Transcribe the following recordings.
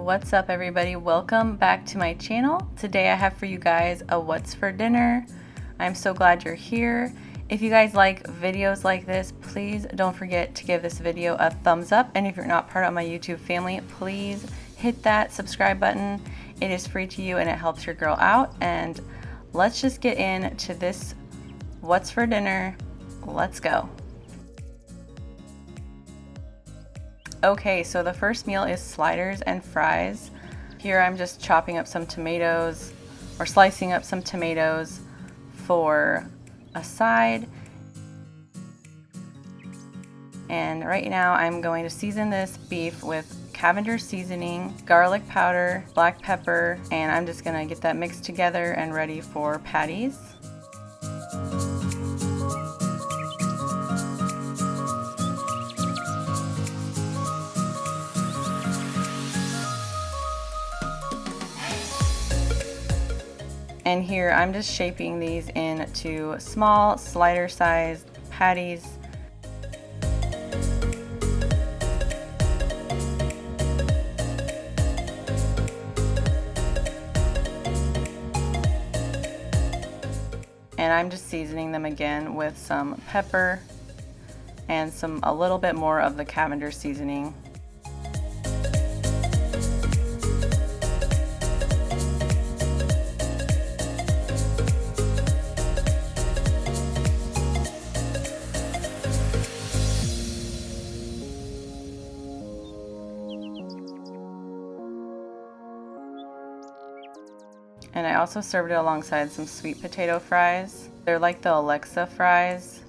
What's up everybody? Welcome back to my channel. Today I have for you guys a what's for dinner. I'm so glad you're here. If you guys like videos like this, please don't forget to give this video a thumbs up. And if you're not part of my YouTube family, please hit that subscribe button. It is free to you and it helps your girl out. And let's just get into this what's for dinner. Let's go. Okay, so the first meal is sliders and fries. Here I'm just chopping up some tomatoes or slicing up some tomatoes for a side. And right now I'm going to season this beef with Cavender's seasoning, garlic powder, black pepper, and I'm just gonna get that mixed together and ready for patties. And here I'm just shaping these into small slider sized patties. And I'm just seasoning them again with some pepper and a little bit more of the Cavender's seasoning. And I also served it alongside some sweet potato fries. They're like the Alexa fries,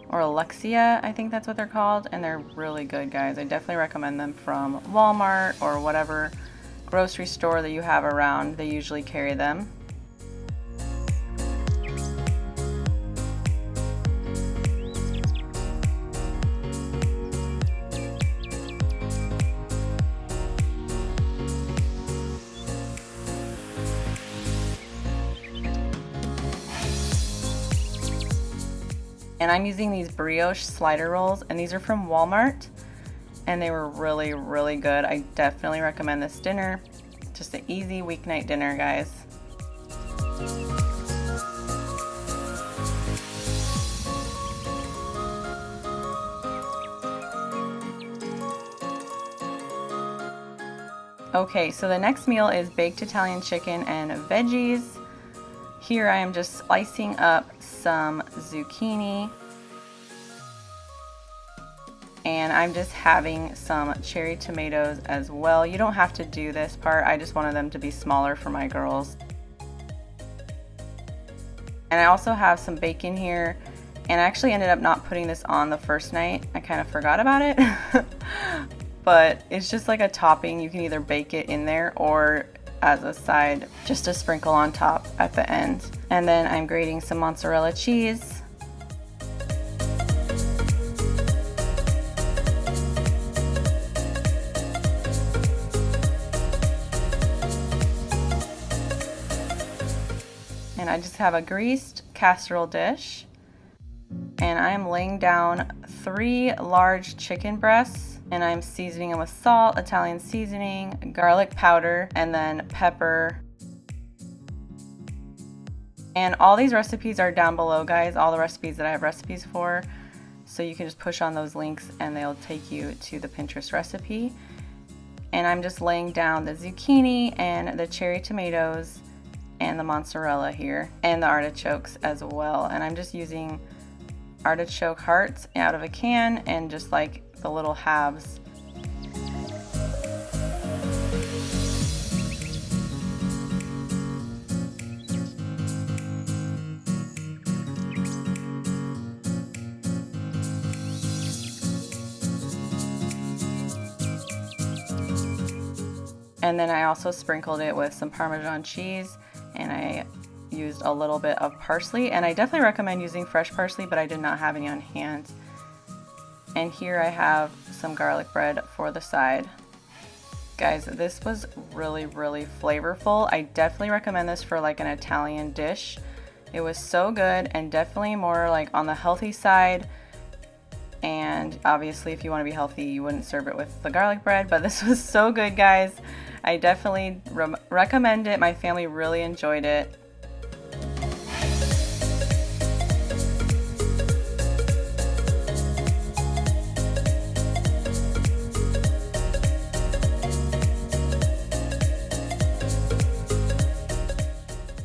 or Alexia, I think that's what they're called, and they're really good, guys. I definitely recommend them from Walmart or whatever grocery store that you have around. They usually carry them. And I'm using these brioche slider rolls, and these are from Walmart, and they were really, really good. I definitely recommend this dinner. Just an easy weeknight dinner, guys. Okay, so the next meal is baked Italian chicken and veggies. Here I am just slicing up some zucchini, and I'm just having some cherry tomatoes as well. You don't have to do this part, I just wanted them to be smaller for my girls. And I also have some bacon here, and I actually ended up not putting this on the first night. I kind of forgot about it. But it's just like a topping. You can either bake it in there or as a side, just a sprinkle on top at the end. And then I'm grating some mozzarella cheese. And I just have a greased casserole dish. And I'm laying down 3 large chicken breasts. And I'm seasoning them with salt, Italian seasoning, garlic powder, and then pepper. And all these recipes are down below, guys, all the recipes that I have recipes for. So you can just push on those links and they'll take you to the Pinterest recipe. And I'm just laying down the zucchini and the cherry tomatoes and the mozzarella here, and the artichokes as well. And I'm just using artichoke hearts out of a can and just like the little halves. And then I also sprinkled it with some Parmesan cheese, and I used a little bit of parsley, and I definitely recommend using fresh parsley, but I did not have any on hand. And here I have some garlic bread for the side. Guys, this was really, really flavorful. I definitely recommend this for like an Italian dish. It was so good and definitely more like on the healthy side. And obviously if you want to be healthy, you wouldn't serve it with the garlic bread, but this was so good, guys. I definitely recommend it. My family really enjoyed it.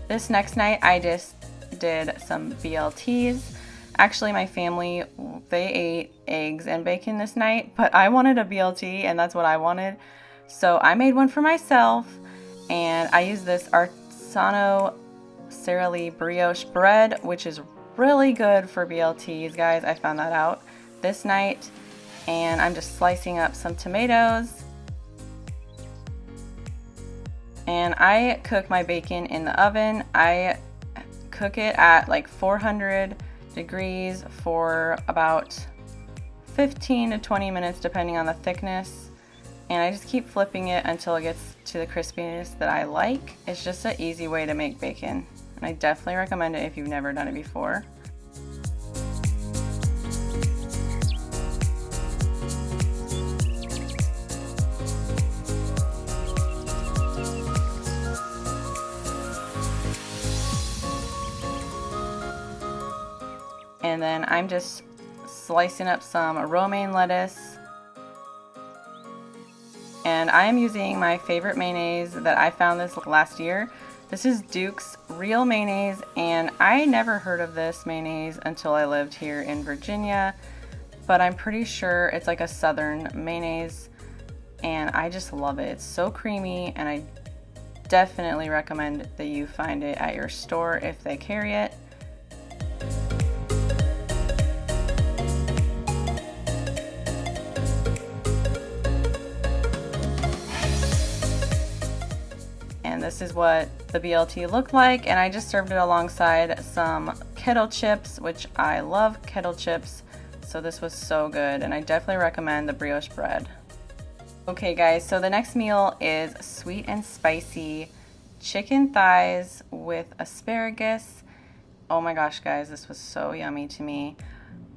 This next night, I just did some BLTs. Actually, my family, they ate eggs and bacon this night, but I wanted a BLT, and that's what I wanted. So I made one for myself, and I used this Artisan Sara Lee brioche bread, which is really good for BLTs, guys. I found that out this night. And I'm just slicing up some tomatoes. And I cook my bacon in the oven. I cook it at like 400 degrees for about 15 to 20 minutes depending on the thickness. And I just keep flipping it until it gets to the crispiness that I like. It's just an easy way to make bacon. And I definitely recommend it if you've never done it before. And then I'm just slicing up some romaine lettuce. And I am using my favorite mayonnaise that I found this last year. This is Duke's Real Mayonnaise, and I never heard of this mayonnaise until I lived here in Virginia, but I'm pretty sure it's like a southern mayonnaise, and I just love it. It's so creamy, and I definitely recommend that you find it at your store if they carry it. And this is what the BLT looked like, and I just served it alongside some kettle chips, which I love kettle chips, so this was so good, and I definitely recommend the brioche bread. Okay guys, so the next meal is sweet and spicy chicken thighs with asparagus. Oh my gosh guys, this was so yummy to me.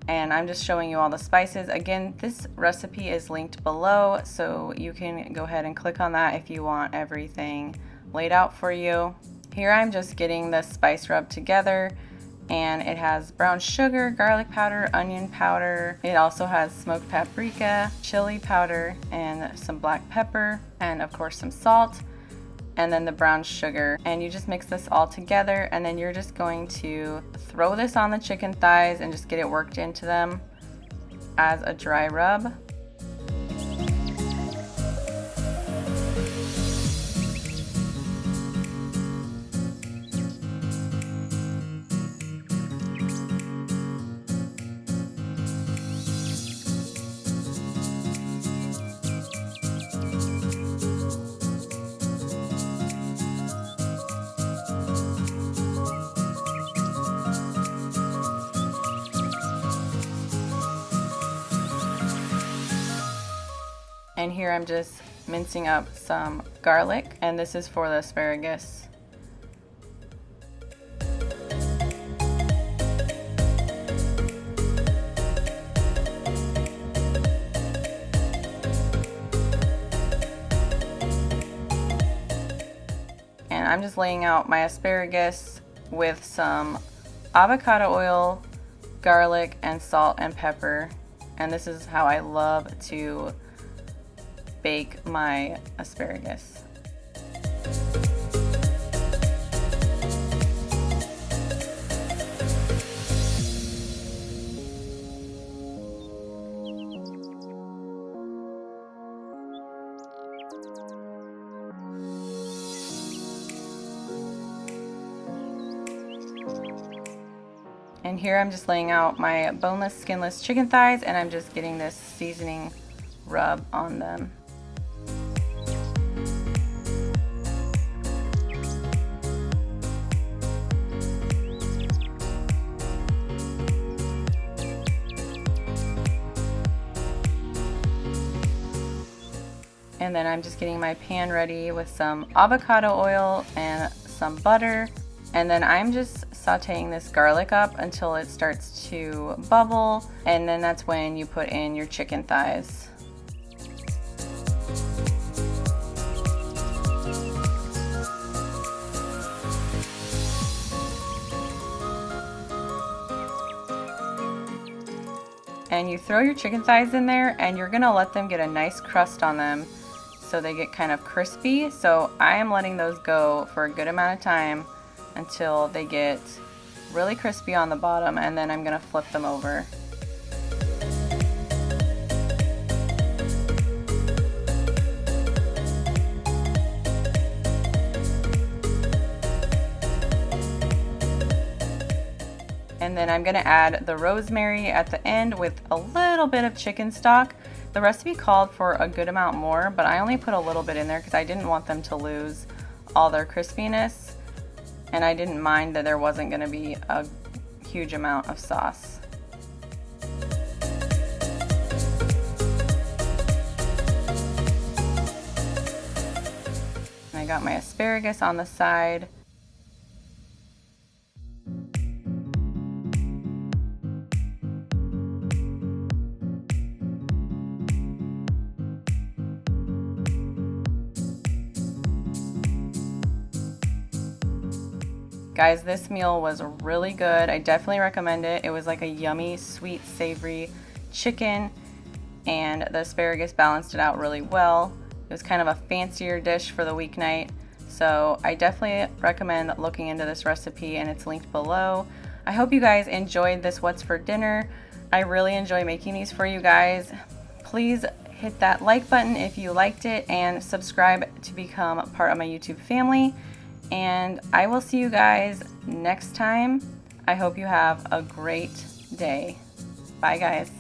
And I'm just showing you all the spices. Again, this recipe is linked below, so you can go ahead and click on that if you want everything laid out for you. Here I'm just getting the spice rub together, and it has brown sugar, garlic powder, onion powder. It also has smoked paprika, chili powder, and some black pepper, and of course some salt, and then the brown sugar. And you just mix this all together, and then you're just going to throw this on the chicken thighs and just get it worked into them as a dry rub. And here I'm just mincing up some garlic, and this is for the asparagus. And I'm just laying out my asparagus with some avocado oil, garlic, and salt and pepper. And this is how I love to bake my asparagus. And here I'm just laying out my boneless, skinless chicken thighs, and I'm just getting this seasoning rub on them. And then I'm just getting my pan ready with some avocado oil and some butter. And then I'm just sauteing this garlic up until it starts to bubble, and then that's when you put in your chicken thighs. And you throw your chicken thighs in there, and you're gonna let them get a nice crust on them so they get kind of crispy. So I am letting those go for a good amount of time until they get really crispy on the bottom, and then I'm gonna flip them over. And then I'm gonna add the rosemary at the end with a little bit of chicken stock. The recipe called for a good amount more, but I only put a little bit in there because I didn't want them to lose all their crispiness. And I didn't mind that there wasn't gonna be a huge amount of sauce. And I got my asparagus on the side. Guys, this meal was really good. I definitely recommend it. It was like a yummy, sweet, savory chicken, and the asparagus balanced it out really well. It was kind of a fancier dish for the weeknight, so I definitely recommend looking into this recipe, and it's linked below. I hope you guys enjoyed this What's for Dinner. I really enjoy making these for you guys. Please hit that like button if you liked it, and subscribe to become part of my YouTube family. And I will see you guys next time. I hope you have a great day. Bye, guys.